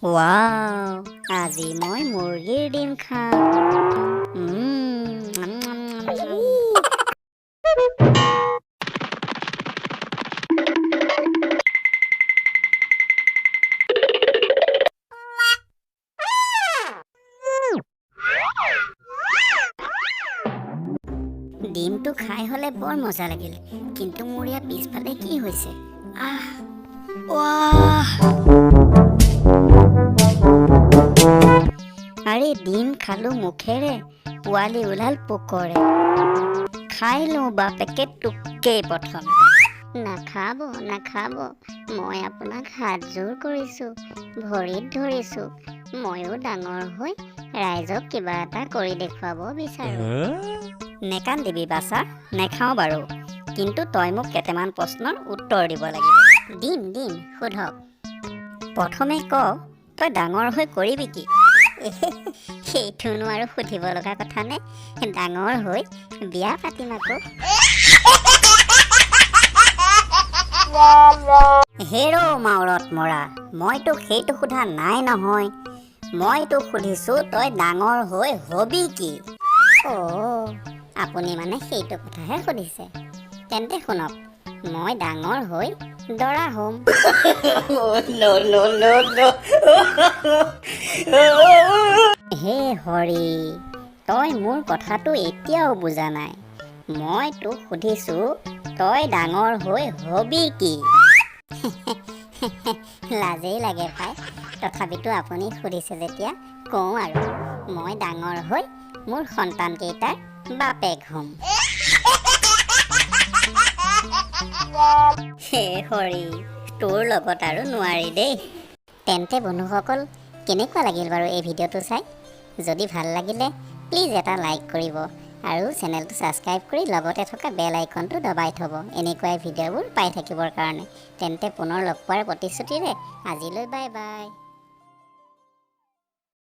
Wow, আজি মই মুৰ্গীৰ ডিম খাম। নম নম নম নম। ডিমটো খাই হলে বৰ মজা লাগিল, কিন্তু মোৰ ইয়াৰ পিছফালে কি হৈছে? আৰে ডিম খালো মুখেৰে, পোৱালি ওলাল পোকৰে। খাই লওঁ বাপেকে টোকেই প্ৰথম। নাখাব নাখাব, মই আপোনাক হাত জোৰ কৰিছোঁ, ভৰিত ধৰিছোঁ। ময়ো ডাঙৰ হৈ ৰাইজক কিবা এটা কৰি দেখুৱাব বিচাৰোঁ। নেকান্দিবি বাচা, নেখাওঁ বাৰু, কিন্তু তই মোক কেইটামান প্ৰশ্নৰ উত্তৰ দিব লাগিব। দিম দিম, সোধক। প্ৰথমে ক, তই ডাঙৰ হৈ কৰিবি কি? সেইটোনো আৰু সুধিব লগা কথা নে? ডাঙৰ হৈ বিয়া পাতিম আকৌ। হেৰ' মাউৰত মৰা, মই তোক সেইটো সোধা নাই নহয়। মই তোক সুধিছোঁ তই ডাঙৰ হৈ হবি কি? অ', আপুনি মানে সেইটো কথাহে সুধিছে। তেন্তে শুনক, মই ডাঙৰ হৈ দৰা হ'ম। হে হৰি, তই মোৰ কথাটো এতিয়াও বুজা নাই। মই তোক সুধিছোঁ তই ডাঙৰ হৈ হবি কি? লাজেই লাগে পাই, তথাপিতো আপুনি সুধিছে যেতিয়া কওঁ আৰু, মই ডাঙৰ হৈ মোৰ সন্তানকেইটাৰ বাপেক হ'ম। হে হৰি, তোৰ লগত আৰু নোৱাৰি দেই। তেন্তে বন্ধুসকল, কেনেকুৱা লাগিল বাৰু এই ভিডিঅ'টো চাই? যদি ভাল লাগিলে প্লিজ এটা লাইক কৰিব আৰু চেনেলটো ছাবস্ক্ৰাইব কৰি লগতে থকা বেল আইকনটো দবাই থ'ব এনেকুৱাই ভিডিঅ'বোৰ পাই থাকিবৰ কাৰণে। তেন্তে পুনৰ লগ পোৱাৰ প্ৰতিশ্ৰুতিৰে আজিলৈ বাই বাই।